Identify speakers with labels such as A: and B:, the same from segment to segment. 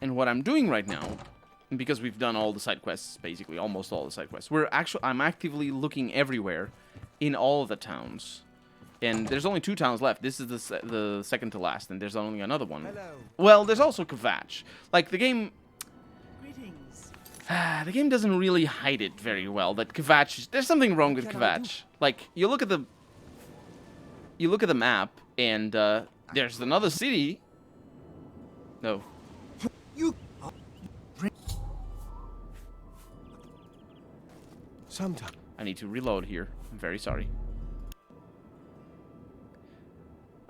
A: And what I'm doing right now, because we've done all the side quests, basically, almost all the side quests, I'm actively looking everywhere in all of the towns. And there's only 2 towns left. This is the second to last, and there's only another one.
B: Hello.
A: Well, there's also Kvatch. Like, the game...
B: Greetings.
A: The game doesn't really hide it very well, that Kvatch... There's something wrong with Kvatch. Like, you look at the map, and there's another city. No.
B: You. Sometime.
A: I need to reload here. I'm very sorry.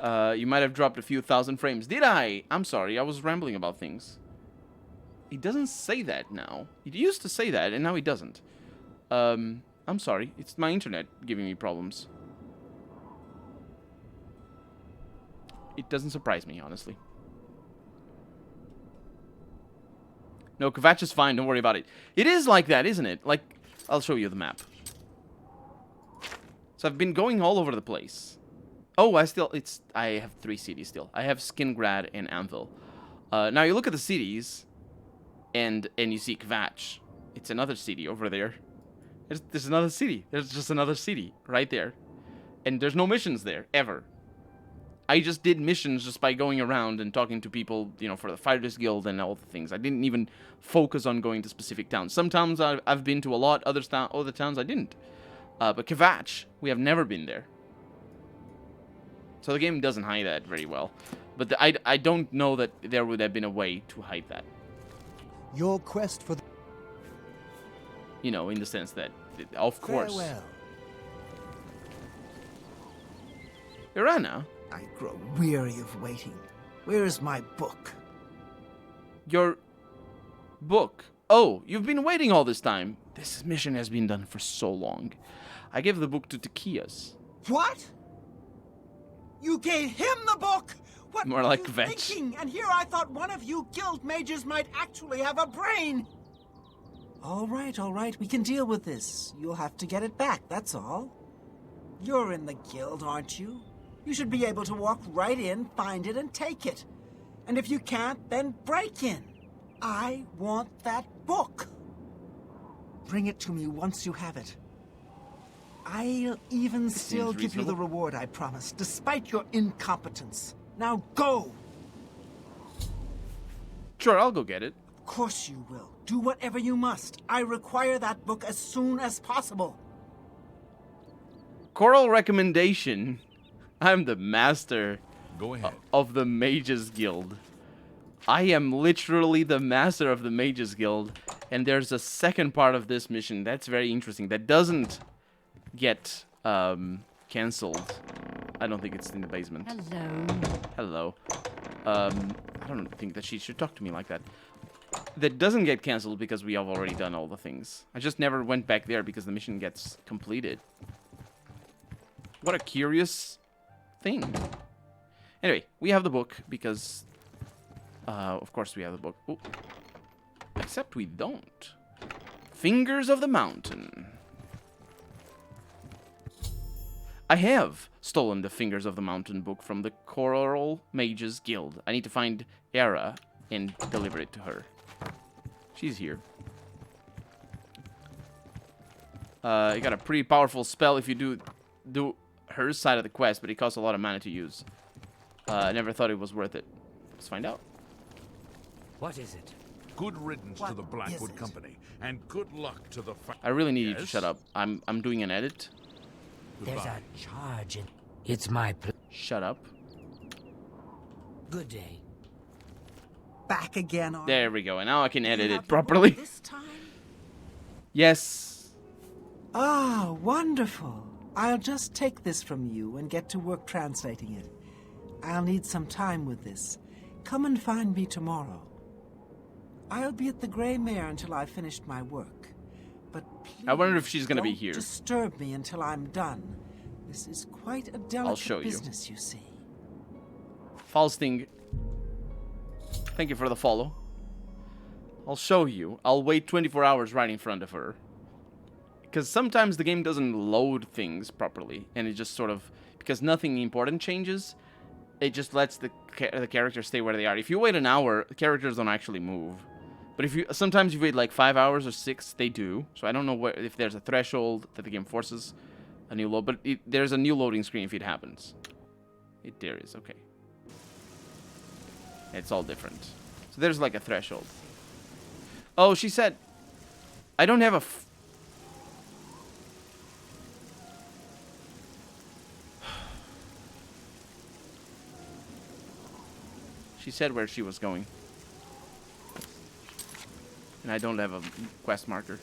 A: You might have dropped a few thousand frames. Did I? I'm sorry. I was rambling about things. He doesn't say that now. He used to say that, and now he doesn't. I'm sorry. It's my internet giving me problems. It doesn't surprise me, honestly. No, Kvatch is fine. Don't worry about it. It is like that, isn't it? Like, I'll show you the map. So I've been going all over the place. Oh, I have 3 cities still. I have Skingrad and Anvil. Now you look at the cities, and you see Kvatch. It's another city over there. There's another city. There's just another city right there. And there's no missions there, ever. I just did missions just by going around and talking to people, you know, for the Fighters Guild and all the things. I didn't even focus on going to specific towns. Some towns I've been to a lot, other towns I didn't. But Kvatch, we have never been there. So the game doesn't hide that very well. But I don't know that there would have been a way to hide that.
B: Your quest for the...
A: You know, in the sense that, of course.
B: Farewell.
A: Irana?
B: I grow weary of waiting. Where is my book?
A: Your book? Oh, you've been waiting all this time. This mission has been done for so long. I gave the book to Takias.
B: What? You gave him the book? What
A: More
B: were
A: like
B: you
A: Vetch.
B: thinking? And here I thought one of you guild mages might actually have a brain. All right. We can deal with this. You'll have to get it back, that's all. You're in the guild, aren't you? You should be able to walk right in, find it, and take it. And if you can't, then break in. I want that book. Bring it to me once you have it. I'll even still give you the reward I promised, despite your incompetence. Now go!
A: Sure, I'll go get it.
B: Of course you will. Do whatever you must. I require that book as soon as possible.
A: Choral recommendation. I'm the master
C: Go ahead.
A: of the Mages Guild. I am literally the master of the Mages Guild. And there's a second part of this mission that's very interesting. That doesn't get cancelled. I don't think it's in the basement.
D: Hello.
A: I don't think that she should talk to me like that. That doesn't get cancelled because we have already done all the things. I just never went back there because the mission gets completed. What a curious thing. Anyway, we have the book because... of course we have the book. Ooh. Except we don't. Fingers of the Mountain. I have stolen the Fingers of the Mountain book from the Choral Mages Guild. I need to find Era and deliver it to her. She's here. You got a pretty powerful spell if you do her side of the quest, but it costs a lot of mana to use. I never thought it was worth it. Let's find out.
D: What is it?
C: Good riddance to
B: What
C: the
B: is
C: Blackwood
B: it?
C: Company, and good luck to the...
A: I really need you to
C: Yes?
A: shut up. I'm doing an edit.
D: There's
C: Goodbye.
D: a charge in... It's my
A: Shut up.
D: Good day.
B: Back again on...
A: There we go. And now I can edit
B: You
A: it
B: have the book
A: properly.
B: This time?
A: Yes.
B: Ah, wonderful. I'll just take this from you and get to work translating it. I'll need some time with this. Come and find me tomorrow. I'll be at the Grey Mare until I've finished my work. But please,
A: I wonder if she's gonna be
B: don't
A: here.
B: disturb me until I'm done. This is quite a delicate
A: show you.
B: business, you see.
A: Falsting. Thank you for the follow. I'll show you. I'll wait 24 hours right in front of her. Because sometimes the game doesn't load things properly. And it just sort of... Because nothing important changes. it just lets the characters stay where they are. If you wait an hour, the characters don't actually move. But if you sometimes you wait like 5 hours or 6, they do. So I don't know if there's a threshold that the game forces a new load, but there's a new loading screen if it happens. There is, okay. It's all different. So there's like a threshold. Oh, she said, I don't have a... She said where she was going. And I don't have a quest marker.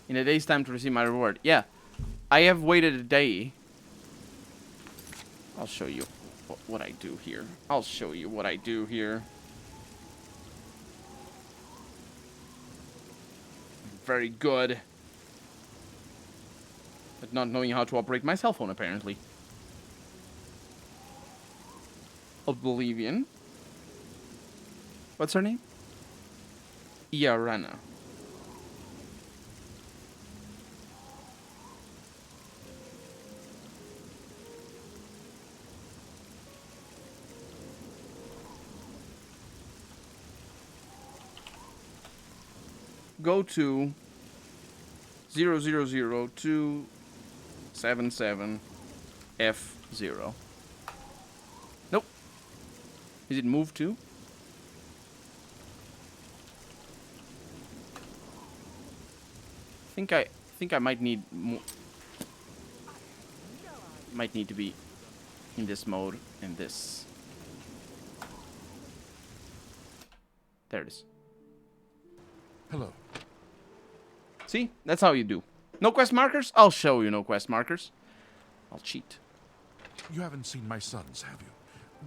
A: In a day's time to receive my reward. Yeah, I have waited a day. I'll show you what I do here. I'll show you what I do here. Very good. But not knowing how to operate my cell phone, apparently. Oblivion. What's her name? Iarana. Go to 000277F0. Nope. Is it move to? I think I might need more. Might need to be in this mode and this. There it is.
C: Hello.
A: See? That's how you do. No quest markers? I'll show you no quest markers. I'll cheat.
C: You haven't seen my sons, have you?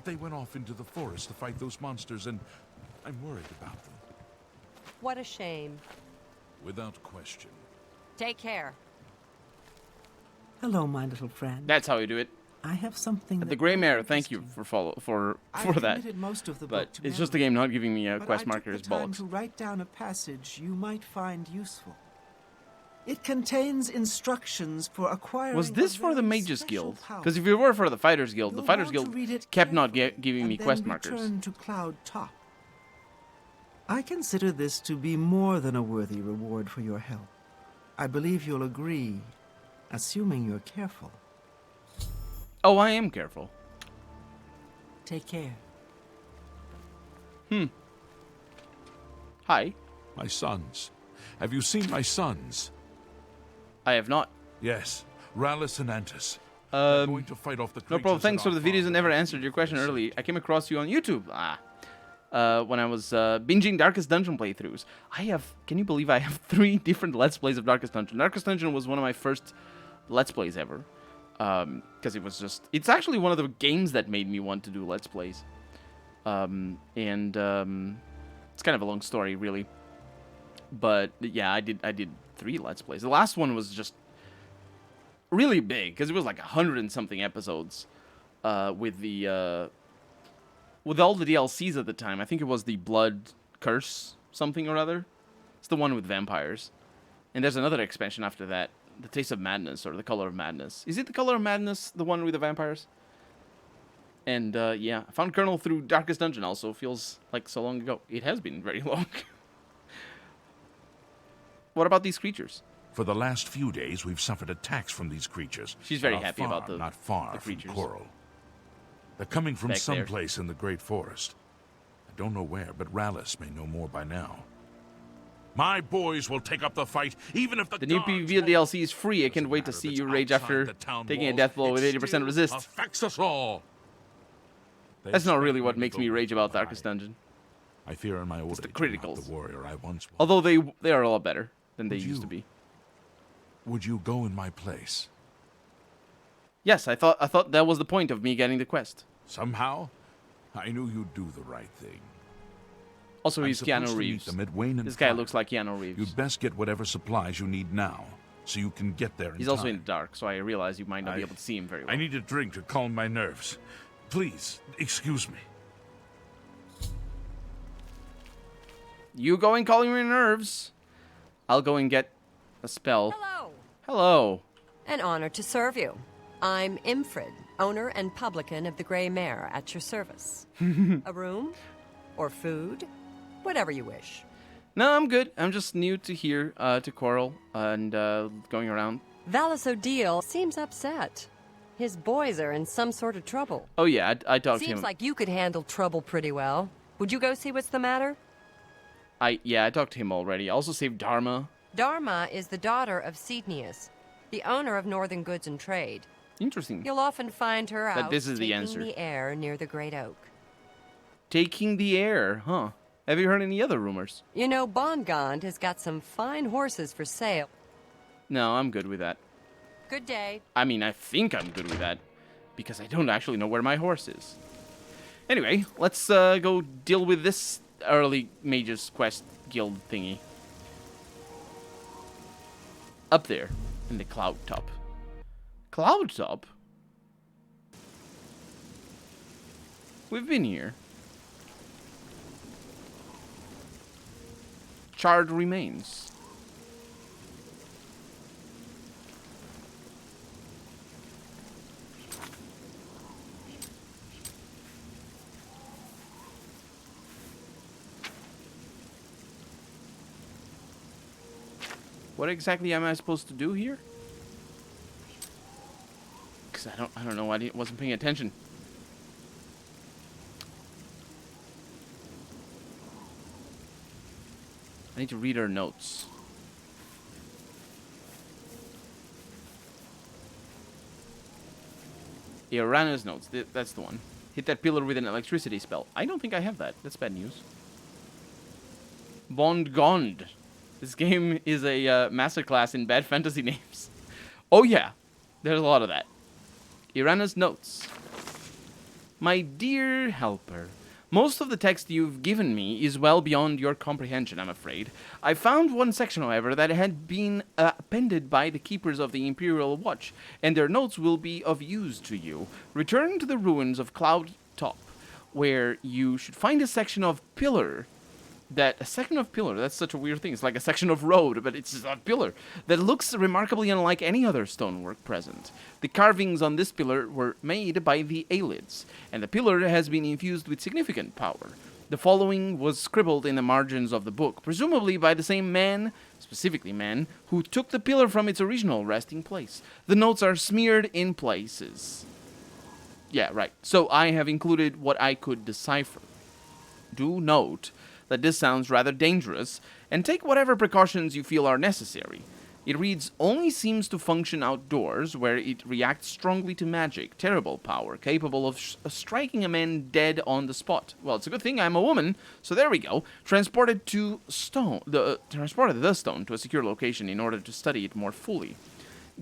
C: They went off into the forest to fight those monsters, and I'm worried about them.
E: What a shame.
C: Without question.
E: Take care.
B: Hello, my little friend.
A: That's how you do it.
B: I have something.
A: The Gray Mare, thank you for that.
B: Most of the
A: But
B: book to
A: it's just the game not giving me a
B: but
A: quest
B: I
A: marker
B: took
A: is
B: the time
A: bollocks.
B: to write down a passage you might find useful. It contains instructions for acquiring.
A: Was this
B: a
A: for the
B: very
A: Mages
B: special
A: Guild?
B: power.
A: Because if it were for the Fighters Guild, the
B: You'll
A: Fighters
B: want
A: Guild
B: to read it
A: kept not
B: carefully
A: giving me
B: and
A: quest
B: then
A: markers.
B: return to Cloud Top. I consider this to be more than a worthy reward for your help. I believe you'll agree, assuming you're careful.
A: Oh, I am careful.
B: Take care.
A: Hi.
C: My sons. Have you seen my sons?
A: I have not.
C: Yes. Rallus and Antus. They're going to fight off the
A: No problem.
C: creatures
A: Thanks
C: that
A: for the
C: our
A: videos and never
C: father
A: answered your question
C: received.
A: early. I came across you on YouTube. When I was binging Darkest Dungeon playthroughs. Can you believe I have 3 different Let's Plays of Darkest Dungeon? Darkest Dungeon was one of my first Let's Plays ever. Because it's actually one of the games that made me want to do Let's Plays. It's kind of a long story, really. But yeah, I did 3 Let's Plays. The last one was just really big, because it was like 100 and something episodes, with all the DLCs at the time. I think it was the Blood Curse something or other. It's the one with vampires. And there's another expansion after that, The Taste of Madness, or The Color of Madness. Is it The Color of Madness, the one with the vampires? And yeah, I found Colonel through Darkest Dungeon also. Feels like so long ago. It has been very long. What about these creatures?
C: For the last few days, we've suffered attacks from these creatures.
A: She's very
C: Not
A: happy
C: far,
A: about the
C: not far from
A: creatures.
C: Coral. They're coming from
A: Back there.
C: someplace in the Great Forest. I don't know where, but Rallus may know more by now. My boys will take up the fight, even if the
A: The new
C: guards
A: PvP
C: won't.
A: DLC is free. I can't
C: Doesn't
A: wait to
C: matter
A: see
C: if
A: you
C: it's
A: rage
C: outside
A: after
C: the town
A: taking a
C: walls,
A: death blow with
C: it
A: 80%
C: still
A: resist.
C: affects us all. They
A: That's not
C: expect
A: really what
C: to
A: makes
C: go
A: me rage about
C: high.
A: Darkest Dungeon.
C: I fear in my older
A: the
C: age I'm not
A: criticals.
C: the warrior I once was.
A: Although they are a lot better than they
C: Would
A: used
C: you-
A: to be.
C: Would you go in my place?
A: Yes, I thought that was the point of me getting the quest.
C: Somehow, I knew you'd do the right thing.
A: Also,
C: I'm
A: he's
C: supposed
A: Keanu
C: to meet
A: Reeves.
C: them at Wayne and
A: This guy
C: Fire.
A: looks like Keanu Reeves.
C: You'd best get whatever supplies you need now, so you can get there in
A: He's
C: time.
A: also in the dark, so I realize you might not be
C: I-
A: able to see him very well.
C: I need a drink to calm my nerves. Please, excuse me.
A: You go and calm your nerves. I'll go and get a spell.
E: Hello.
A: Hello.
E: An honor to serve you. I'm Imfrid, owner and publican of the Grey Mare, at your service. A room? Or food? Whatever you wish.
A: No, I'm good. I'm just new to here, to Coral, and going around.
E: Valis O'Deal seems upset. His boys are in some sort of trouble.
A: Oh yeah, I talked to him.
E: Seems like you could handle trouble pretty well. Would you go see what's the matter?
A: I talked to him already. I also saved Dharma.
E: Dharma is the daughter of Cednius, the owner of Northern Goods and Trade.
A: Interesting.
E: You'll often find her
A: But
E: out
A: this is the
E: taking
A: answer.
E: the air near the Great Oak.
A: Taking the air, huh? Have you heard any other rumors?
E: You know, Bongond has got some fine horses for sale.
A: No, I'm good with that.
E: Good day.
A: I mean, I think I'm good with that, because I don't actually know where my horse is. Anyway, let's go deal with this early Mage's Quest guild thingy. Up there, in the cloud top. Cloud top? We've been here. Charred remains. What exactly am I supposed to do here? Because I don't know. I wasn't paying attention. I need to read her notes. Irana's notes. That's the one. Hit that pillar with an electricity spell. I don't think I have that. That's bad news. Bongond. This game is a masterclass in bad fantasy names. Oh yeah, there's a lot of that. Irana's notes. My dear helper, most of the text you've given me is well beyond your comprehension, I'm afraid. I found one section, however, that had been appended by the keepers of the Imperial Watch, and their notes will be of use to you. Return to the ruins of Cloud Top, where you should find a section of pillar. That's such a weird thing. It's like a section of road, but it's a pillar that looks remarkably unlike any other stonework present. The carvings on this pillar were made by the Aelids, and the pillar has been infused with significant power. The following was scribbled in the margins of the book, presumably by the same man, specifically man, who took the pillar from its original resting place. The notes are smeared in places. Yeah, right. So I have included what I could decipher. Do note that this sounds rather dangerous, and take whatever precautions you feel are necessary. It reads, only seems to function outdoors, where it reacts strongly to magic, terrible power, capable of striking a man dead on the spot. Well, it's a good thing I'm a woman, so there we go. Transported the stone to a secure location in order to study it more fully.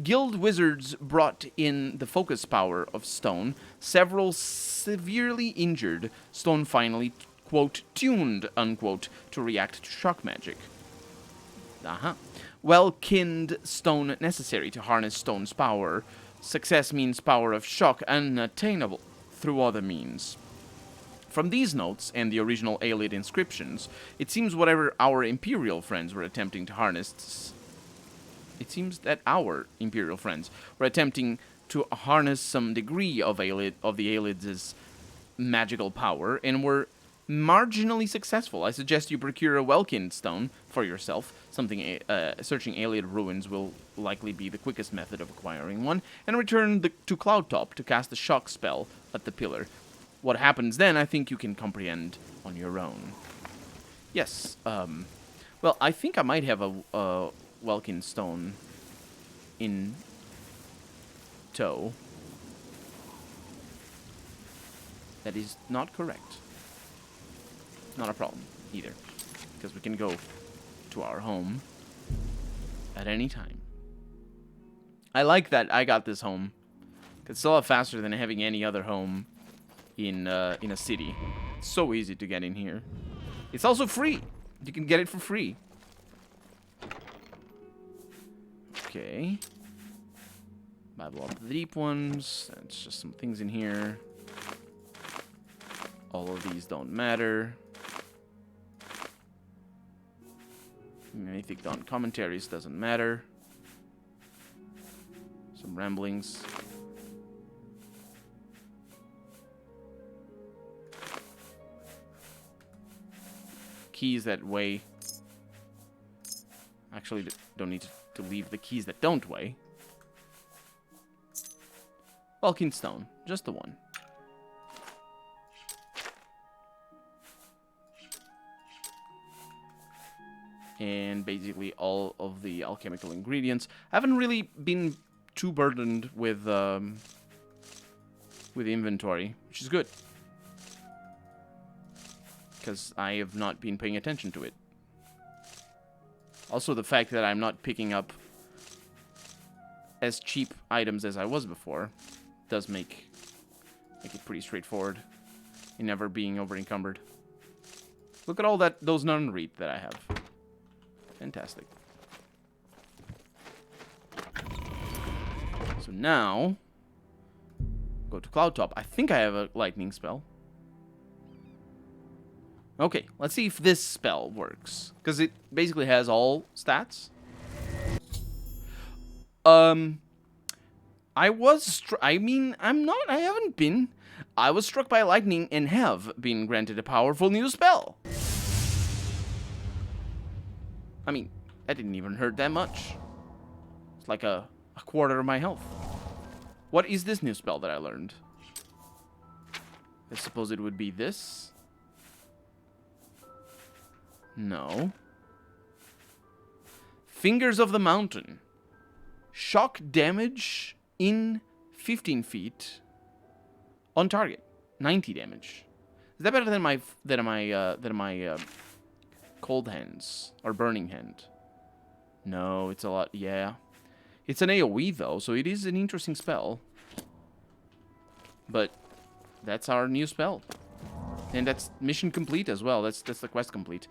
A: Guild wizards brought in the focus power of stone. Several severely injured. Stone finally quote, tuned, unquote, to react to shock magic. Well-kinned stone necessary to harness stone's power. Success means power of shock unattainable through other means. From these notes and the original Aelid inscriptions, it seems whatever our Imperial friends were attempting to harness... It seems that our Imperial friends were attempting to harness some degree of the Aelids' magical power, and were marginally successful. I suggest you procure a Welkin stone for yourself. Searching Aelid ruins will likely be the quickest method of acquiring one, and return to Cloudtop to cast a shock spell at the pillar. What happens then, I think you can comprehend on your own. Yes, well, I think I might have a Welkin stone in tow. That is not correct. Not a problem, either. Because we can go to our home at any time. I like that I got this home. It's a lot faster than having any other home in a city. It's so easy to get in here. It's also free. You can get it for free. Okay. Bible of the Deep Ones. That's just some things in here. All of these don't matter. Mythic Dawn commentaries doesn't matter. So Some ramblings. Keys that weigh. Actually, don't need to leave the keys that don't weigh. Vulcan stone, just the one. And basically all of the alchemical ingredients. I haven't really been too burdened with inventory, which is good. Because I have not been paying attention to it. Also, the fact that I'm not picking up as cheap items as I was before does make it pretty straightforward in never being over encumbered. Look at all those non-read that I have. Fantastic. So now, go to Cloud Top. I think I have a lightning spell. Okay, let's see if this spell works. Because it basically has all stats. I haven't been. I was struck by lightning and have been granted a powerful new spell. I mean, that didn't even hurt that much. It's like a quarter of my health. What is this new spell that I learned? I suppose it would be this. No. Fingers of the Mountain. Shock damage in 15 feet on target. 90 damage. Is that better than my cold hands or burning hand? No, it's a lot. Yeah, it's an AOE though, so it is an interesting spell. But that's our new spell, and that's mission complete as well. That's the quest complete.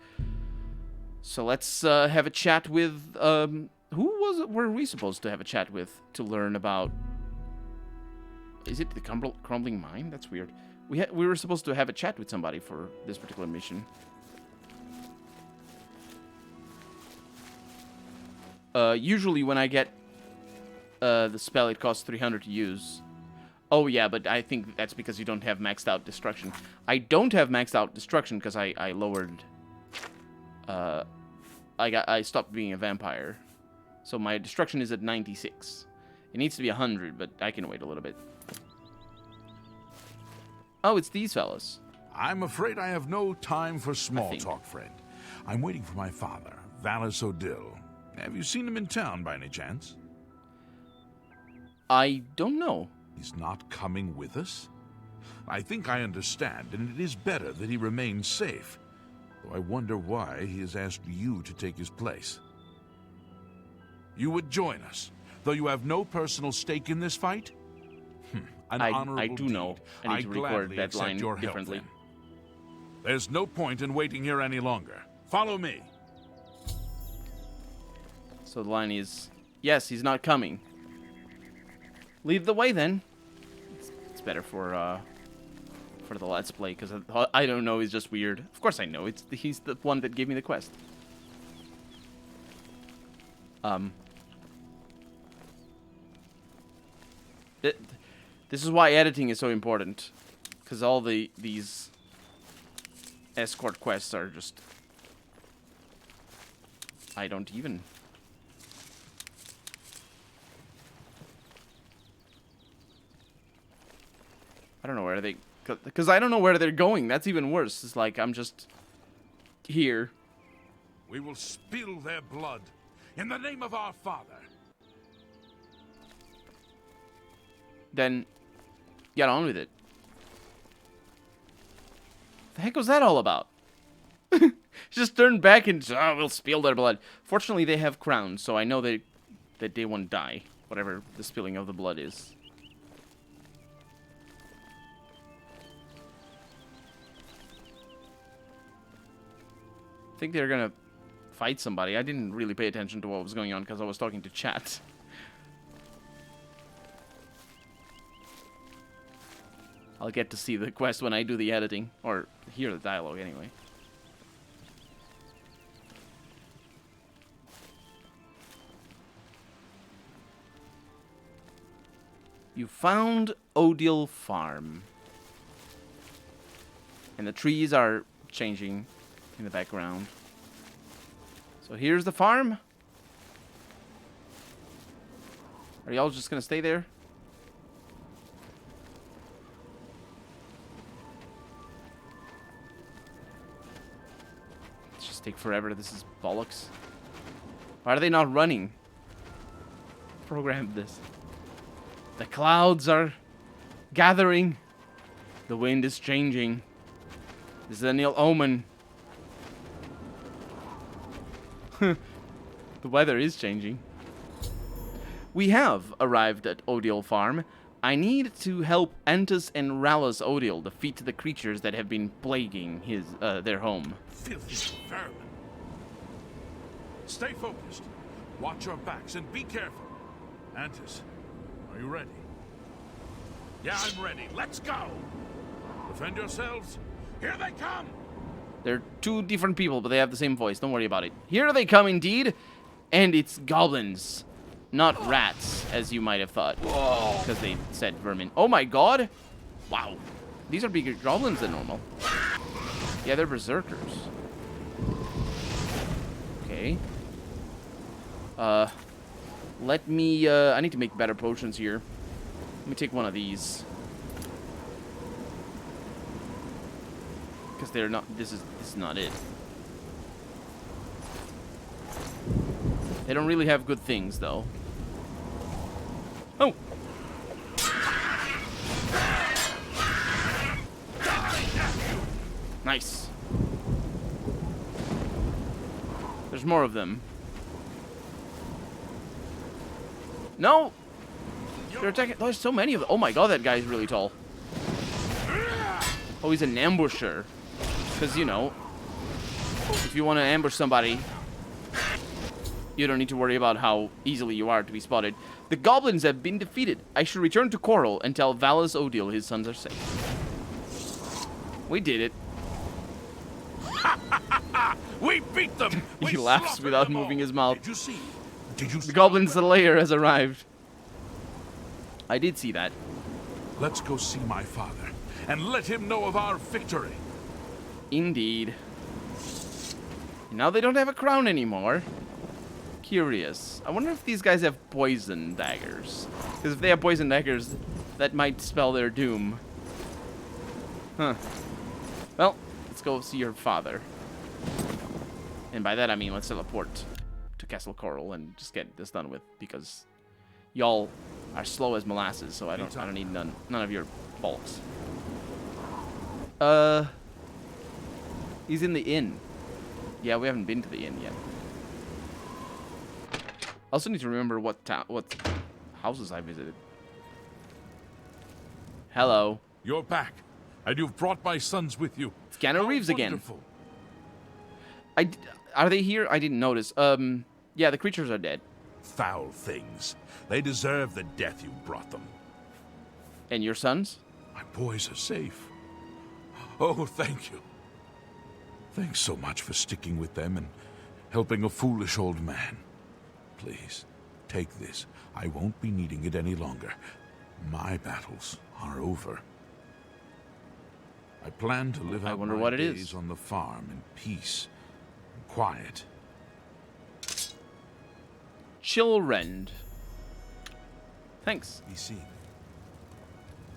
A: So let's have a chat with were we supposed to have a chat with to learn about? Is it the crumbling mine? That's weird. We were supposed to have a chat with somebody for this particular mission. Usually when I get the spell, it costs 300 to use. Oh yeah, but I think that's because you don't have maxed out destruction. I don't have maxed out destruction because I lowered. I stopped being a vampire, so my destruction is at 96. It needs to be 100, but I can wait a little bit. Oh, it's these fellas.
C: I'm afraid I have no time for small talk, friend. I'm waiting for my father, Valis Odil. Have you seen him in town by any chance?
A: I don't know.
C: He's not coming with us? I think I understand, and it is better that he remains safe. Though I wonder why he has asked you to take his place. You would join us, though you have no personal stake in this fight? An honorable
A: I do know.
C: deed.
A: I need to record
C: gladly
A: that
C: accept
A: line
C: your help,
A: differently.
C: then. There's no point in waiting here any longer. Follow me.
A: So the line is, yes, he's not coming. Lead the way then. It's better for the Let's Play, because I don't know, he's just weird. Of course I know, he's the one that gave me the quest. This is why editing is so important, because all these escort quests are just... I don't even... I don't know where they... Because I don't know where they're going. That's even worse. It's like, I'm just... here.
C: We will spill their blood in the name of our father.
A: Then, get on with it. The heck was that all about? Just turn back and we'll spill their blood. Fortunately, they have crowns, so I know that they won't die. Whatever the spilling of the blood is. I think they're gonna fight somebody. I didn't really pay attention to what was going on because I was talking to chat. I'll get to see the quest when I do the editing, or hear the dialogue anyway. You found Odile Farm. And the trees are changing in the background. So here's the farm. Are y'all just gonna stay there? It's just take forever. This is bollocks. Why are they not running? Programmed this. The clouds are gathering. The wind is changing. This is an ill omen. The weather is changing. We have arrived at Odile Farm. I need to help Antus and Rallus Odile defeat the creatures that have been plaguing their home.
C: Filthy vermin. Stay focused. Watch your backs and be careful. Antus, are you ready? Yeah, I'm ready. Let's go. Defend yourselves. Here they come.
A: They're two different people, but they have the same voice. Don't worry about it. Here they come indeed. And it's goblins, not rats, as you might have thought. Because they said vermin. Oh my god. Wow. These are bigger goblins than normal. Yeah, they're berserkers. Okay. Let me, I need to make better potions here. Let me take one of these. Because they're not, this is not it. They don't really have good things, though. Oh! Nice. There's more of them. No! They're attacking. There's so many of them. Oh my god, that guy's really tall. Oh, he's an ambusher. Because, you know, if you want to ambush somebody, you don't need to worry about how easily you are to be spotted. The goblins have been defeated. I should return to Coral and tell Valus Odile his sons are safe. We did it.
C: We beat them.
A: He laughs without moving his mouth.
C: Did you see? Did you see?
A: The goblin slayer has arrived. I did see that.
C: Let's go see my father and let him know of our victory.
A: Indeed. Now they don't have a crown anymore. Curious. I wonder if these guys have poison daggers. Because if they have poison daggers, that might spell their doom. Huh. Well, let's go see your father. And by that I mean let's teleport to Castle Coral and just get this done with, because y'all are slow as molasses, so I don't need none of your bolts. He's in the inn. Yeah, we haven't been to the inn yet. I also need to remember what houses I visited. Hello.
C: You're back, and you've brought my sons with you.
A: It's Keanu Reeves again.
C: Wonderful.
A: Are they here? I didn't notice. Yeah, the creatures are dead.
C: Foul things. They deserve the death you brought them.
A: And your sons?
C: My boys are safe. Oh, thank you. Thanks so much for sticking with them and helping a foolish old man. Please, take this. I won't be needing it any longer. My battles are over. I plan to live out my days on the farm in peace and quiet.
A: Chillrend. Thanks.
C: Be seen.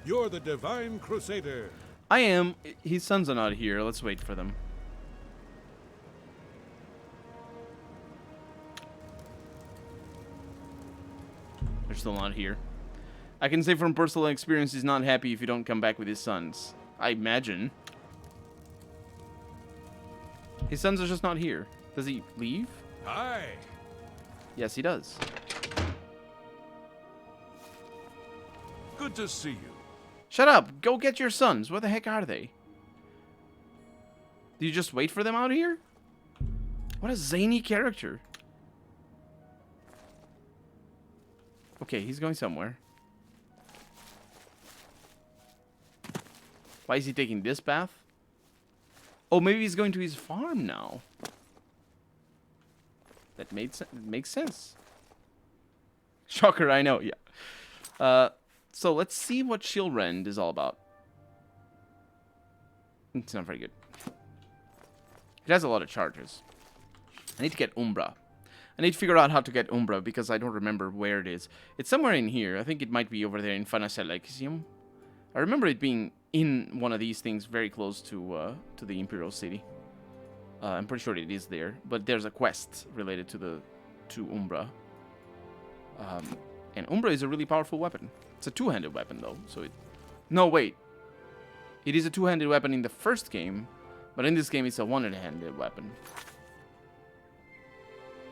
F: You're the Divine Crusader.
A: I am. His sons are not here. Let's wait for them. They're still not here. I can say from personal experience he's not happy if you don't come back with his sons. I imagine. His sons are just not here. Does he leave?
F: Hi.
A: Yes, he does.
C: Good to see you.
A: Shut up! Go get your sons. Where the heck are they? Do you just wait for them out here? What a zany character. Okay, he's going somewhere. Why is he taking this path? Oh, maybe he's going to his farm now. That makes sense. Shocker, I know, yeah. So let's see what Shield Rend is all about. It's not very good. It has a lot of charges. I need to get Umbra. I need to figure out how to get Umbra because I don't remember where it is. It's somewhere in here. I think it might be over there in Fanacel. I remember it being in one of these things very close to the Imperial City. I'm pretty sure it is there. But there's a quest related to Umbra. And Umbra is a really powerful weapon. It's a two-handed weapon, though. So it... No, wait. It is a two-handed weapon in the first game. But in this game, it's a one-handed weapon.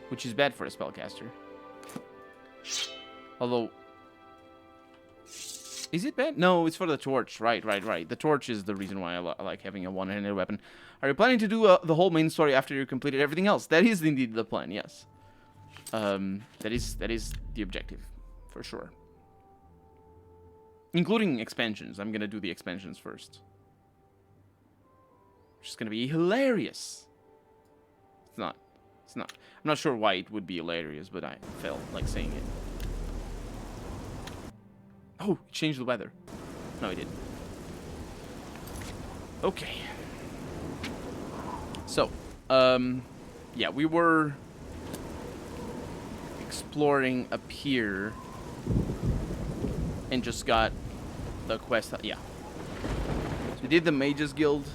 A: Which is bad for a spellcaster. Although... Is it bad? No, it's for the torch. Right. The torch is the reason why I like having a one-handed weapon. Are you planning to do the whole main story after you completed everything else? That is indeed the plan, yes. That is the objective, for sure. Including expansions. I'm gonna do the expansions first. Which is gonna be hilarious. It's not. I'm not sure why it would be hilarious, but I felt like saying it. Oh, it changed the weather. No, it didn't. Okay. So, yeah, we were exploring up here and just got the quest. Yeah. So we did the Mages Guild.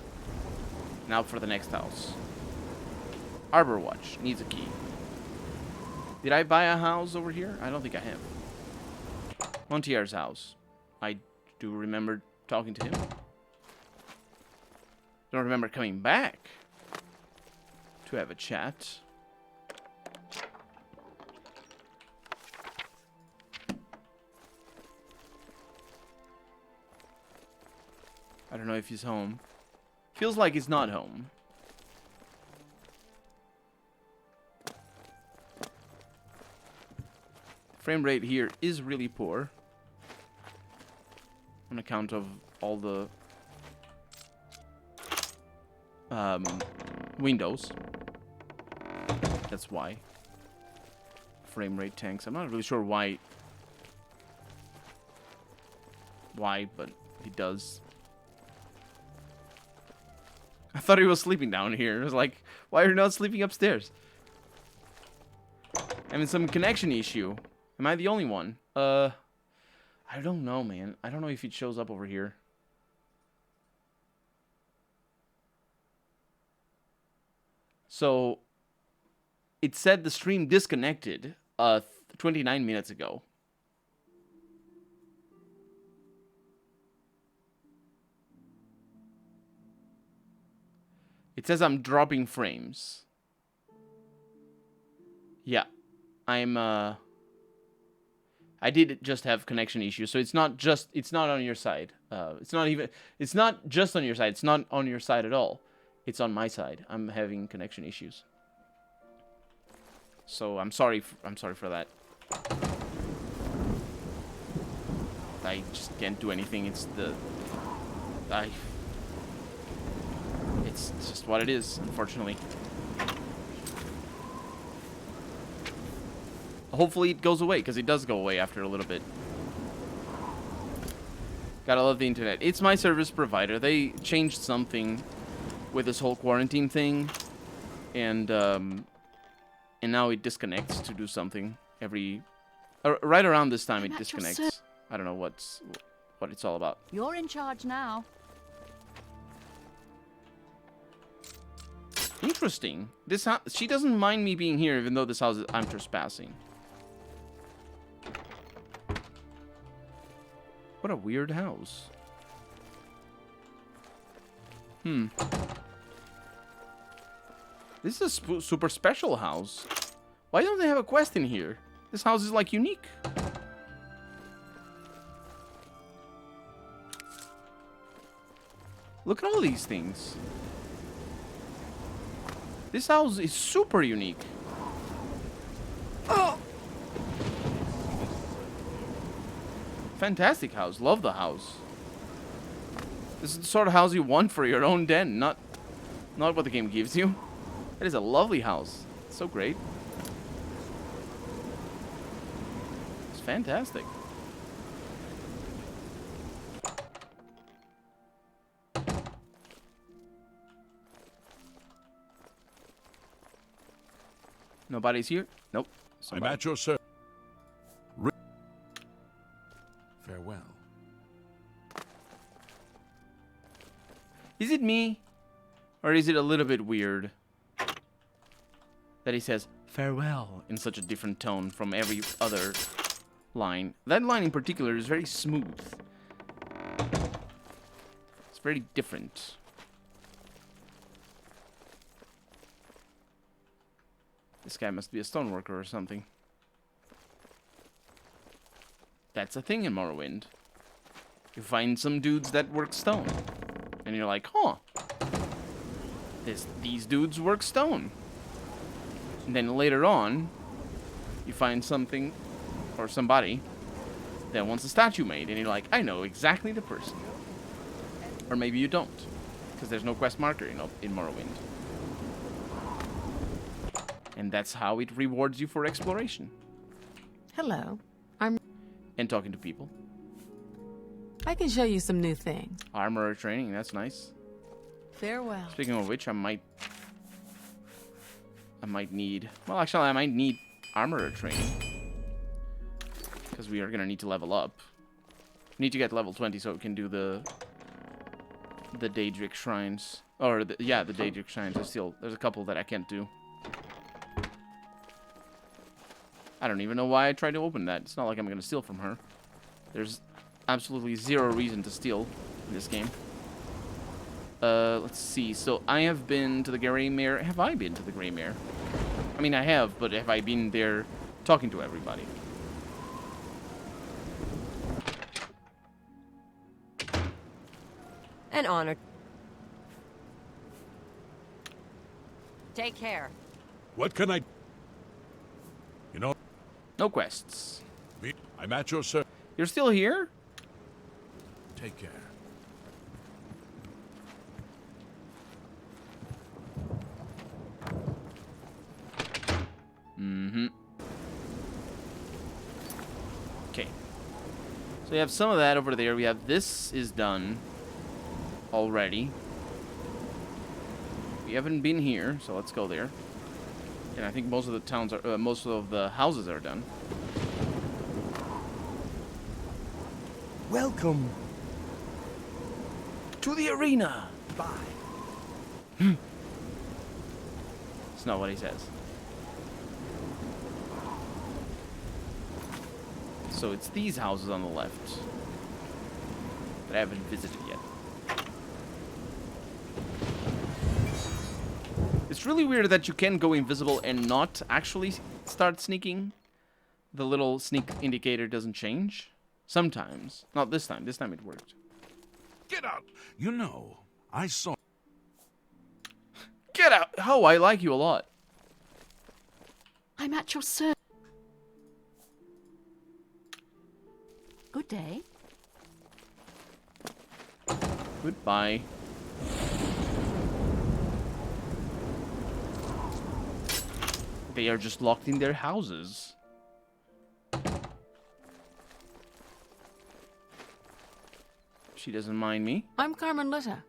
A: Now for the next house. Arbor Watch needs a key. Did I buy a house over here? I don't think I have. Montier's house. I do remember talking to him. Don't remember coming back to have a chat. I don't know if he's home. Feels like he's not home. Frame rate here is really poor on account of all the windows. That's why. Frame rate tanks. I'm not really sure why, but it does. I thought he was sleeping down here. I was like, why are you not sleeping upstairs? Having some connection issue. Am I the only one? I don't know, man. I don't know if it shows up over here. So, it said the stream disconnected 29 minutes ago. It says I'm dropping frames. Yeah. I did just have connection issues, so it's not on your side. It's not just on your side. It's not on your side at all. It's on my side. I'm having connection issues. So I'm sorry for that. I just can't do anything. It's just what it is, unfortunately. Hopefully it goes away, because it does go away after a little bit. Gotta love the internet. It's my service provider. They changed something with this whole quarantine thing, and now it disconnects to do something every... right around this time it disconnects. I don't know what it's all about.
G: You're in charge now.
A: Interesting. This house, she doesn't mind me being here, even though this house I'm trespassing. What a weird house. This is a super special house. Why don't they have a quest in here? This house is like unique. Look at all these things. This house is super unique. Oh! Fantastic house. Love the house. This is the sort of house you want for your own den, not what the game gives you. That is a lovely house. It's so great. It's fantastic. Nobody's here? Nope.
C: I'm
A: Somebody.
C: at your service. Farewell.
A: Is it me? Or is it a little bit weird that he says farewell in such a different tone from every other line? That line in particular is very smooth. It's very different. This guy must be a stoneworker or something. That's a thing in Morrowind. You find some dudes that work stone. And you're like, huh. These dudes work stone. And then later on, you find something or somebody that wants a statue made. And you're like, I know exactly the person. Or maybe you don't. Because there's no quest marker in Morrowind. And that's how it rewards you for exploration.
G: Hello.
A: And talking to people.
G: I can show you some new things.
A: Armorer training, that's nice.
G: Farewell.
A: Speaking of which, I might need... Well, actually, I might need armorer training. Because we are going to need to level up. We need to get level 20 so we can do the Daedric Shrines. Or, the Daedric Shrines. There's a couple that I can't do. I don't even know why I tried to open that. It's not like I'm going to steal from her. There's absolutely zero reason to steal in this game. Let's see. So, I have been to the Grey Mare. Have I been to the Grey Mare? I mean, I have, but have I been there talking to everybody?
E: An honor. Take care.
F: What can I... You know,
A: No quests.
C: I'm at your service.
A: You're still here?
C: Take care.
A: Mm-hmm. Okay. So we have some of that over there. We have this is done already. We haven't been here, so let's go there. And I think most of the towns are, most of the houses are done.
H: Welcome.
A: To the arena.
H: Bye.
A: It's not what he says. So it's these houses on the left that I haven't visited yet. It's really weird that you can go invisible and not actually start sneaking. The little sneak indicator doesn't change. Sometimes. Not this time. This time it worked.
C: Get out! You know, I saw...
A: Get out! Oh, I like you a lot.
G: I'm at your service. Good day.
A: Goodbye. They are just locked in their houses. She doesn't mind me.
G: I'm Carmen Litta.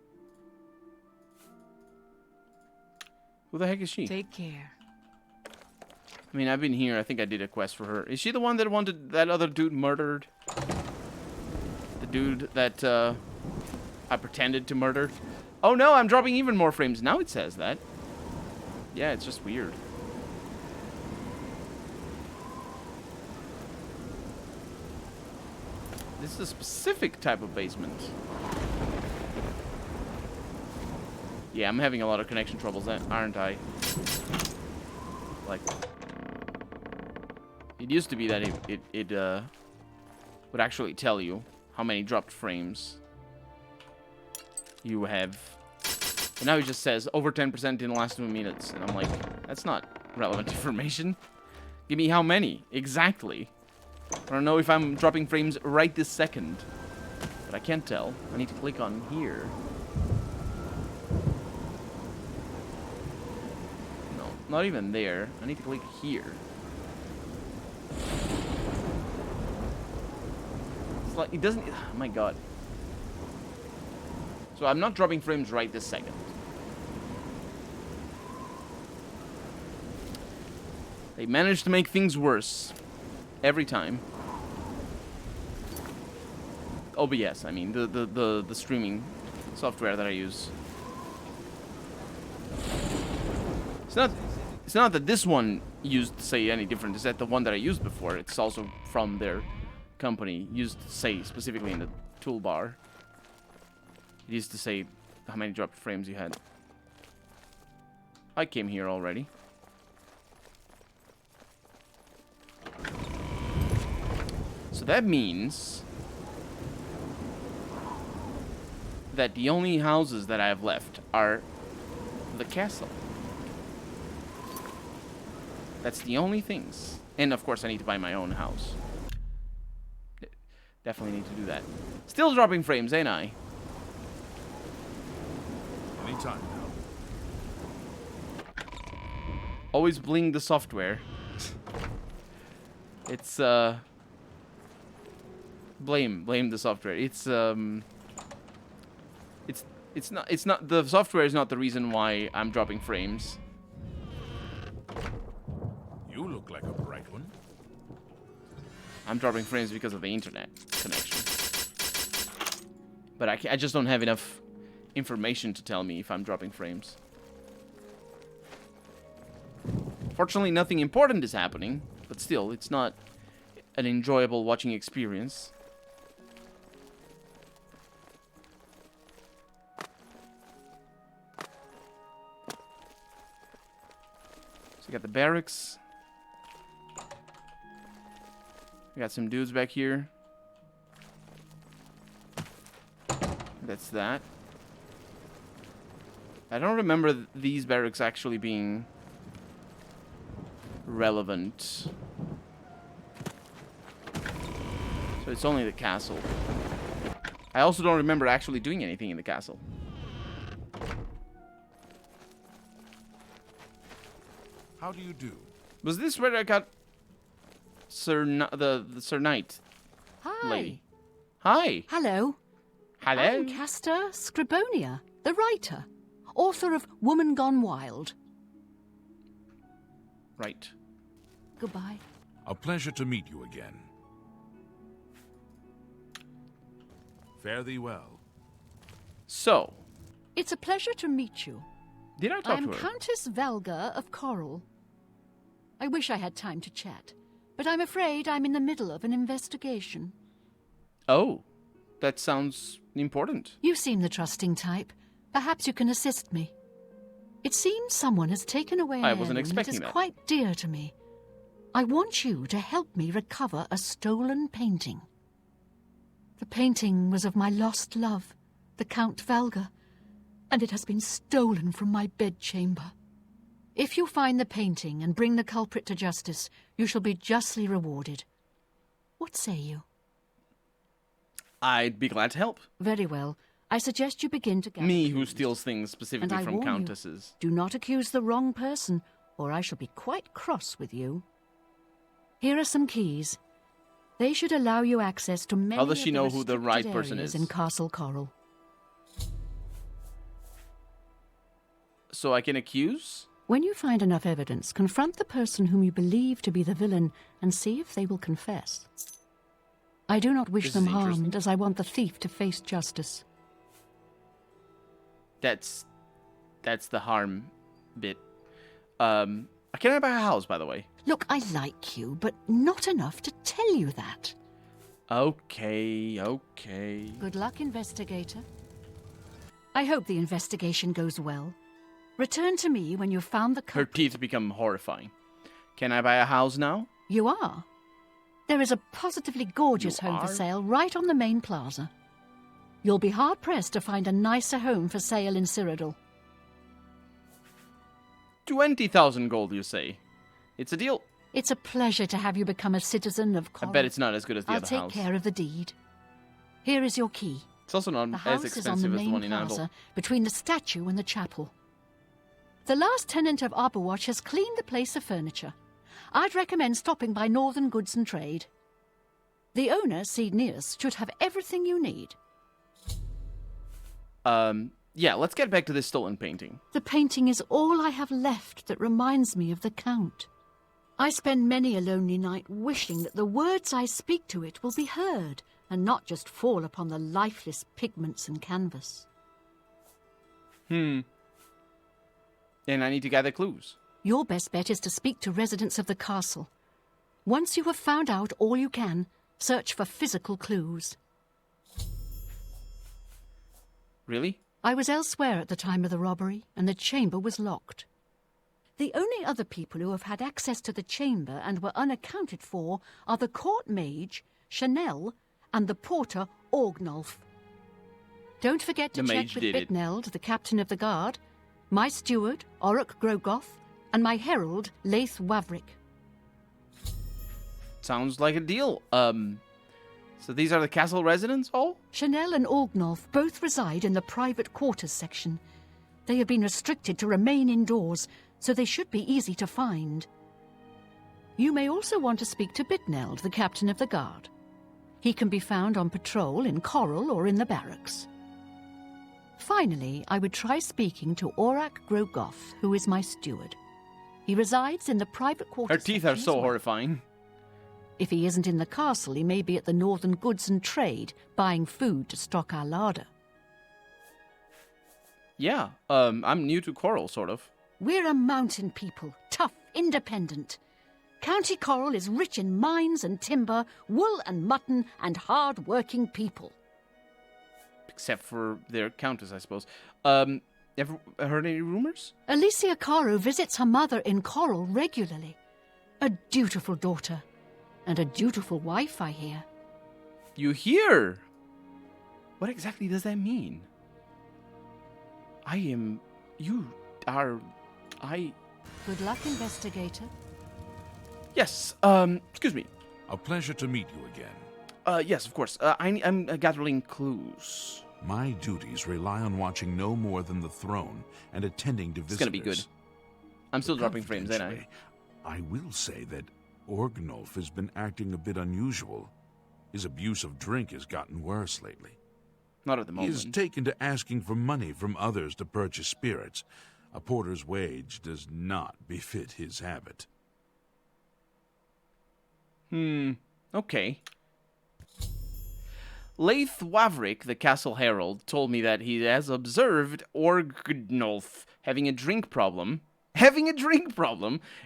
A: Who the heck is she?
G: Take care.
A: I mean, I've been here. I think I did a quest for her. Is she the one that wanted that other dude murdered? The dude that I pretended to murder? Oh no, I'm dropping even more frames. Now it says that. Yeah, it's just weird. This is a specific type of basement. Yeah, I'm having a lot of connection troubles, aren't I? Like, it used to be that it would actually tell you how many dropped frames you have. But now it just says over 10% in the last 2 minutes. And I'm like, that's not relevant information. Give me how many exactly. I don't know if I'm dropping frames right this second. But I can't tell. I need to click on here. No, not even there. I need to click here. It's like, it doesn't... Oh my god. So I'm not dropping frames right this second. They manage to make things worse. Every time. OBS, I mean, the streaming software that I use. It's not that this one used to say any different. It's that the one that I used before, it's also from their company, used to say specifically in the toolbar. It used to say how many dropped frames you had. I came here already. So that means that the only houses that I have left are the castle. That's the only things. And of course I need to buy my own house. Definitely need to do that. Still dropping frames, ain't I?
C: Anytime now.
A: Always bling the software. It's blame the software. It's not the software is not the reason why I'm dropping frames.
C: You look like a bright one.
A: I'm dropping frames because of the internet connection. But I just don't have enough information to tell me if I'm dropping frames. Fortunately, nothing important is happening, but still, it's not an enjoyable watching experience. So we got the barracks. We got some dudes back here. That's that. I don't remember these barracks actually being relevant. So it's only the castle. I also don't remember actually doing anything in the castle.
C: How do you do?
A: Was this where I got the Sir Knight
G: Hi.
A: lady? Hi.
G: Hello.
A: Hello.
G: I'm Castor Scribonia, the writer, author of Woman Gone Wild.
A: Right.
G: Goodbye.
C: A pleasure to meet you again. Fare thee well.
A: So,
G: It's a pleasure to meet you.
A: did I talk
G: I'm
A: to her?
G: Countess Valga of Coral. I wish I had time to chat, but I'm afraid I'm in the middle of an investigation.
A: Oh, that sounds important.
G: You seem the trusting type. Perhaps you can assist me. It seems someone has taken away an
A: I wasn't
G: heirloom
A: expecting
G: that is
A: that.
G: quite dear to me. I want you to help me recover a stolen painting. The painting was of my lost love, the Count Valga, and it has been stolen from my bedchamber. If you find the painting and bring the culprit to justice, you shall be justly rewarded. What say you?
A: I'd be glad to help.
G: Very well. I suggest you begin to gather
A: Me, who
G: clues.
A: steals things
G: And
A: specifically
G: I
A: from
G: warn you,
A: countesses.
G: do not accuse the wrong person, or I shall be quite cross with you. Here are some keys. They should allow you access to many
A: How does she
G: of
A: know who the right
G: restricted
A: person
G: areas
A: is?
G: in Castle Coral.
A: So I can accuse?
G: When you find enough evidence, confront the person whom you believe to be the villain and see if they will confess. I do not wish
A: This
G: them
A: is interesting.
G: harmed, as I want the thief to face justice.
A: That's the harm bit. Can I buy a house, by the way?
G: Look, I like you, but not enough to tell you that.
A: Okay.
G: Good luck, investigator. I hope the investigation goes well. Return to me when you've found the
A: Her
G: culprit.
A: teeth become horrifying. Can I buy a house now?
G: You are. There is a positively gorgeous
A: You
G: home for
A: are?
G: sale right on the main plaza. You'll be hard-pressed to find a nicer home for sale in Cyrodiil.
A: 20,000 gold, you say? It's a deal.
G: It's a pleasure to have you become a citizen of
A: I
G: Coral.
A: bet it's not as good as the
G: I'll
A: other
G: take
A: house.
G: care of the deed. Here is your key.
A: It's also not
G: The
A: as
G: house is on the
A: expensive as the
G: main
A: one in Anvil.
G: plaza, between the statue and the chapel. The last tenant of Arborwatch has cleaned the place of furniture. I'd recommend stopping by Northern Goods and Trade. The owner, Cedneus, should have everything you need.
A: Yeah, let's get back to this stolen painting.
G: The painting is all I have left that reminds me of the Count. I spend many a lonely night wishing that the words I speak to it will be heard and not just fall upon the lifeless pigments and canvas.
A: And I need to gather clues.
G: Your best bet is to speak to residents of the castle. Once you have found out all you can, search for physical clues.
A: Really?
G: I was elsewhere at the time of the robbery, and the chamber was locked. The only other people who have had access to the chamber and were unaccounted for are the court mage, Chanel, and the porter, Orgnolf. Don't forget to
A: The
G: check
A: mage
G: with
A: did it.
G: Bitneld, the captain of the guard, my steward, Orrock Grogoth, and my herald, Laith Wavrick.
A: Sounds like a deal. So these are the castle residents, all?
G: Chanel and Orgnolf both reside in the private quarters section. They have been restricted to remain indoors, so they should be easy to find. You may also want to speak to Bitneld, the captain of the guard. He can be found on patrol in Coral or in the barracks. Finally, I would try speaking to Orrock Grogoth, who is my steward. He resides in the private quarters.
A: Her teeth are
G: section as
A: so
G: well.
A: horrifying.
G: If he isn't in the castle, he may be at the Northern Goods and Trade, buying food to stock our larder.
A: Yeah, I'm new to Coral, sort of.
G: We're a mountain people, tough, independent. County Coral is rich in mines and timber, wool and mutton, and hard-working people.
A: Except for their countess, I suppose. Ever heard any rumors?
G: Alicia Caro visits her mother in Coral regularly. A dutiful daughter. And a dutiful wife, I hear.
A: You hear? What exactly does that mean? You are...
G: Good luck, investigator.
A: Yes, excuse me.
C: A pleasure to meet you again.
A: Yes, of course. I'm gathering clues.
C: My duties rely on watching no more than the throne and attending to visitors.
A: It's gonna be good. I'm still dropping frames, ain't I?
C: Confidentially, I will say that Orgnolf has been acting a bit unusual. His abuse of drink has gotten worse lately.
A: Not at the
C: He
A: moment.
C: has taken to asking for money from others to purchase spirits. A porter's wage does not befit his habit.
A: Okay. Laith Wavrick, the castle herald, told me that he has observed Orgnolf having a drink problem,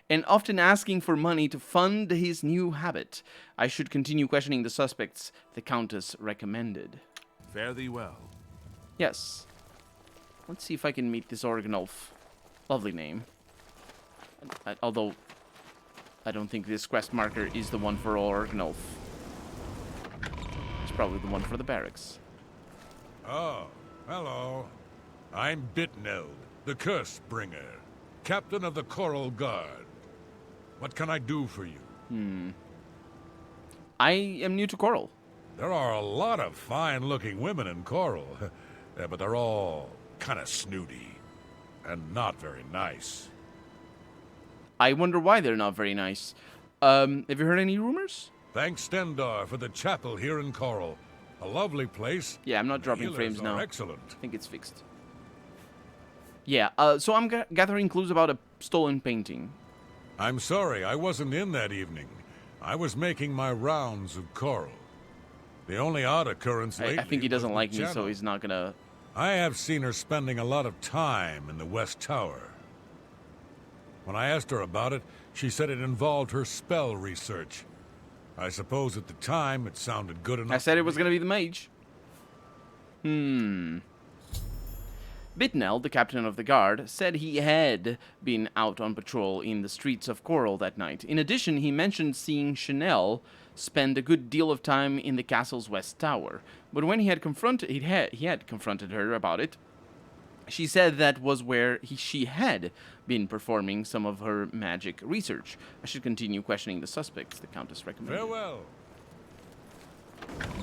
A: and often asking for money to fund his new habit. I should continue questioning the suspects the Countess recommended.
C: Fare thee well.
A: Yes. Let's see if I can meet this Orgnolf. Lovely name. Although, I don't think this quest marker is the one for Orgnolf. It's probably the one for the barracks.
F: Oh, hello. I'm Bitneld, the Curse Bringer, captain of the Coral Guard. What can I do for you?
A: I am new to Coral.
F: There are a lot of fine-looking women in Coral, but they're all kind of snooty and not very nice.
A: I wonder why they're not very nice. Have you heard any rumors?
F: Thanks, Stendar, for the chapel here in Coral. A lovely place.
A: Yeah, I'm not
F: The
A: dropping
F: healers
A: frames now.
F: are
A: I
F: excellent.
A: think it's fixed. Yeah, so I'm gathering clues about a stolen painting.
F: I'm sorry, I wasn't in that evening. I was making my rounds of Coral. The only odd occurrence lately
A: I think he doesn't
F: was
A: like
F: with
A: me, so
F: Jenna.
A: he's not gonna...
F: I have seen her spending a lot of time in the West Tower. When I asked her about it, she said it involved her spell research. I suppose at the time it sounded good enough.
A: I said
F: to
A: it was
F: me.
A: gonna be the mage. Bitnell, the captain of the guard, said he had been out on patrol in the streets of Coral that night. In addition, he mentioned seeing Chanel spend a good deal of time in the castle's west tower. But when he had confronted her about it, she said that was where she had been performing some of her magic research. I should continue questioning the suspects, the Countess recommended.
F: Farewell.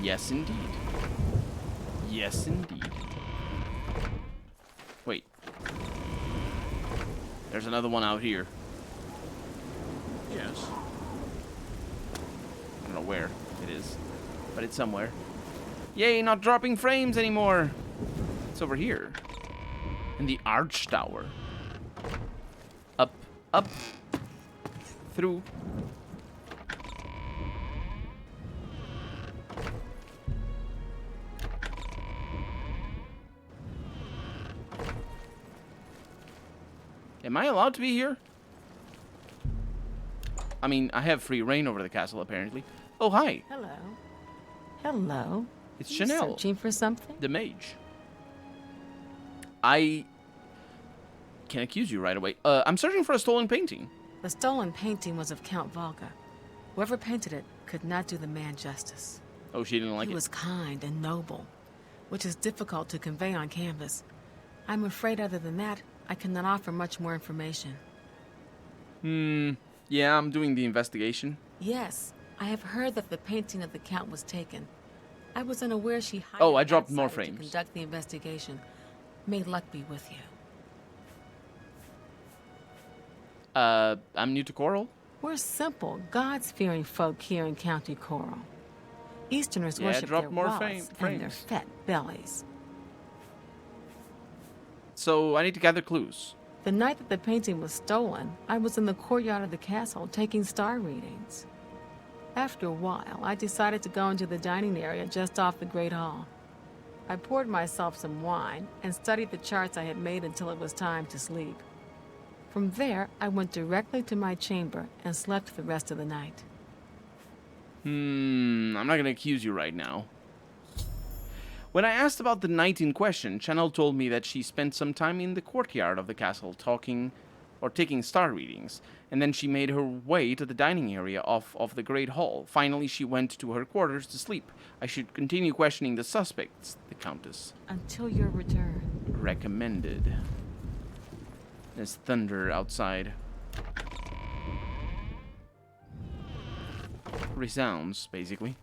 A: Yes, indeed. Yes, indeed. Wait. There's another one out here.
C: Yes.
A: I don't know where it is, but it's somewhere. Yay, not dropping frames anymore. It's over here. In the Arch Tower. Up, up. through. Am I allowed to be here? I mean, I have free reign over the castle, apparently. Oh, hi.
H: Hello. Hello.
A: It's
H: You
A: Chanel,
H: searching for something?
A: the mage. I can accuse you right away. I'm searching for a stolen painting.
H: The stolen painting was of Count Volga. Whoever painted it could not do the man justice.
A: Oh, she didn't like
H: He
A: it.
H: was kind and noble, which is difficult to convey on canvas. I'm afraid other than that, I cannot offer much more information.
A: Yeah, I'm doing the investigation.
H: Yes, I have heard that the painting of the Count was taken. I was unaware she hired
A: Oh, I
H: an
A: dropped more
H: outsider to
A: frames.
H: conduct the investigation. May luck be with you.
A: I'm new to Coral.
H: We're simple, God-fearing folk here in County Coral. Easterners
A: Yeah,
H: worship
A: drop
H: their
A: more
H: wallets and their
A: frames.
H: fat bellies.
A: So I need to gather clues.
H: The night that the painting was stolen, I was in the courtyard of the castle taking star readings. After a while, I decided to go into the dining area just off the Great Hall. I poured myself some wine and studied the charts I had made until it was time to sleep. From there, I went directly to my chamber and slept the rest of the night.
A: I'm not gonna accuse you right now. When I asked about the night in question, Chanel told me that she spent some time in the courtyard of the castle taking star readings, and then she made her way to the dining area of the Great Hall. Finally, she went to her quarters to sleep. I should continue questioning the suspects, the Countess
H: Until your return.
A: recommended. There's thunder outside. Resounds, basically.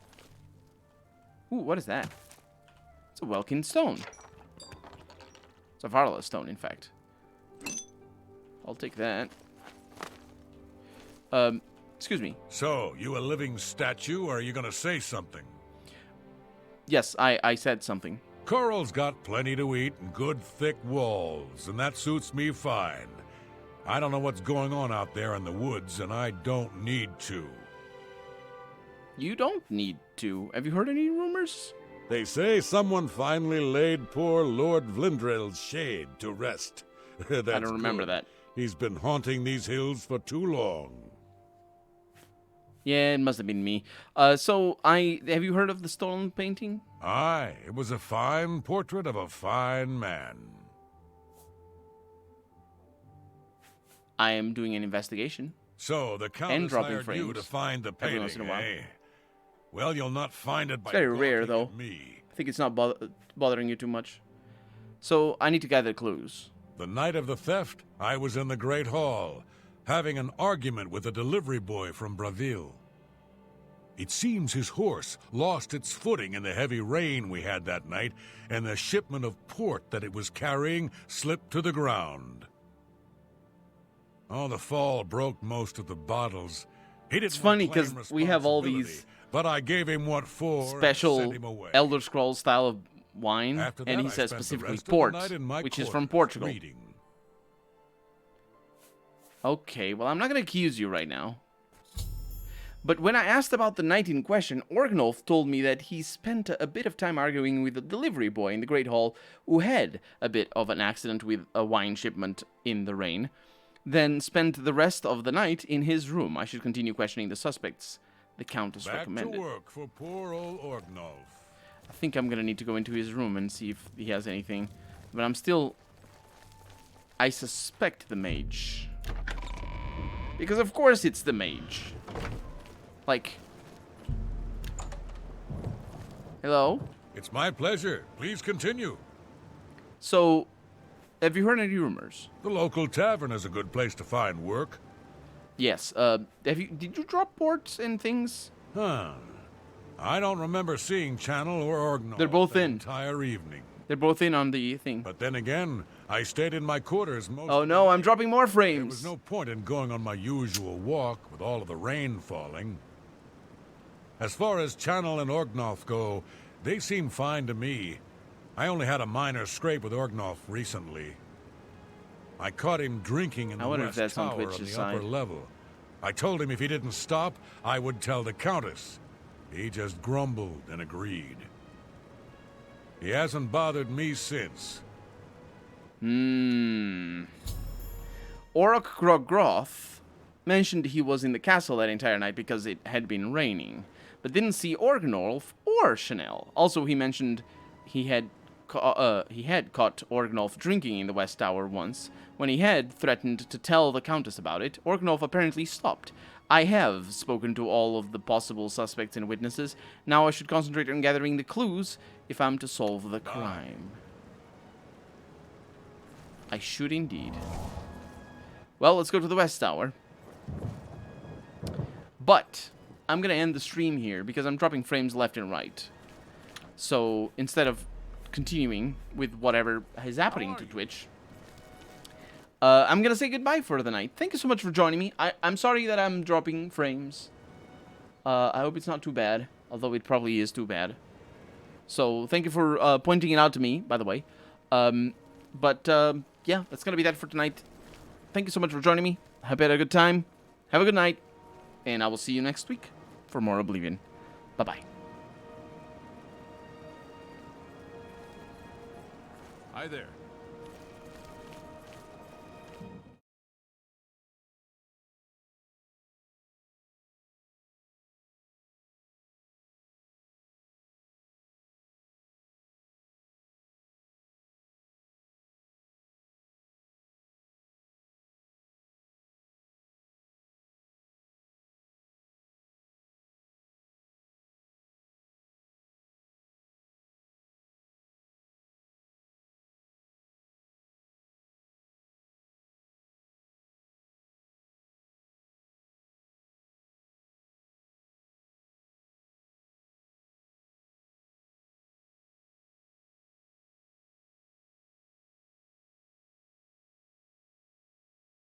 A: Ooh, what is that? It's a Welkin stone. It's a Varla stone, in fact. I'll take that. Excuse me.
F: So, you a living statue, or are you gonna say something?
A: Yes, I said something.
F: Coral's got plenty to eat and good thick walls, and that suits me fine. I don't know what's going on out there in the woods, and I don't need to.
A: You don't need to. Have you heard any rumors?
F: They say someone finally laid poor Lord Vlindrel's shade to rest. That's
A: I don't remember
F: good.
A: that.
F: He's been haunting these hills for too long.
A: Yeah, it must have been me. So have you heard of the stolen painting?
F: Aye, it was a fine portrait of a fine man.
A: I am doing an investigation.
F: So, the
A: And
F: Countess
A: dropping
F: hired you
A: frames
F: to find the
A: every once
F: painting,
A: in a while.
F: eh? Well, you'll not find it by
A: very rare,
F: gawking
A: though.
F: at me.
A: I think it's not bothering you too much. So I need to gather clues.
F: The night of the theft, I was in the Great Hall, having an argument with a delivery boy from Braville. It seems his horse lost its footing in the heavy rain we had that night, and the shipment of port that it was carrying slipped to the ground. Oh, the fall broke most of the bottles. He didn't
A: It's funny
F: want to
A: 'cause
F: claim
A: we have all
F: responsibility,
A: these
F: but I gave him what for and
A: Special
F: sent him away.
A: Elder Scrolls style of wine,
F: After
A: and
F: that,
A: he
F: I
A: says
F: spent the
A: specifically
F: rest of the
A: port,
F: night in my
A: which is from
F: quarters,
A: Portugal.
F: reading.
A: Okay, well, I'm not going to accuse you right now. But when I asked about the night in question, Orgnolf told me that he spent a bit of time arguing with the delivery boy in the Great Hall who had a bit of an accident with a wine shipment in the rain, then spent the rest of the night in his room. I should continue questioning the suspects. The Countess
F: Back to
A: recommended.
F: work for poor old Orgnolf.
A: I think I'm going to need to go into his room and see if he has anything. But I'm still... I suspect the mage. Because of course it's the mage. Like... Hello?
F: It's my pleasure. Please continue.
A: So, have you heard any rumors?
F: The local tavern is a good place to find work.
A: Yes. Did you drop ports and things?
F: Huh. I don't remember seeing Channel or Orgnolf
A: They're both
F: that
A: in.
F: entire evening.
A: They're both in on the thing.
F: But then again, I stayed in my quarters most
A: Oh
F: of the
A: no,
F: night.
A: I'm dropping more
F: There
A: frames.
F: was no point in going on my usual walk with all of the rain falling. As far as Channel and Orgnolf go, they seem fine to me. I only had a minor scrape with Orgnolf recently. I caught him drinking in
A: I
F: the
A: wonder if
F: west
A: that's on
F: tower on
A: Twitch's
F: the upper
A: side.
F: level. I told him if he didn't stop, I would tell the Countess. He just grumbled and agreed. He hasn't bothered me since.
A: Orok Grogroth mentioned he was in the castle that entire night because it had been raining, but didn't see Orgnolf or Chanel. Also, he mentioned he had caught Orgnolf drinking in the West Tower once. When he had threatened to tell the Countess about it, Orgnolf apparently stopped. I have spoken to all of the possible suspects and witnesses. Now I should concentrate on gathering the clues if I'm to solve the crime. I should indeed. Well, let's go to the West Tower. But I'm going to end the stream here because I'm dropping frames left and right. So instead of continuing with whatever is happening to Twitch, I'm going to say goodbye for the night. Thank you so much for joining me. I'm sorry that I'm dropping frames. I hope it's not too bad, although it probably is too bad. So thank you for pointing it out to me, by the way. Yeah, that's going to be that for tonight. Thank you so much for joining me. I hope you had a good time. Have a good night. And I will see you next week for more Oblivion. Bye-bye.
C: Hi there.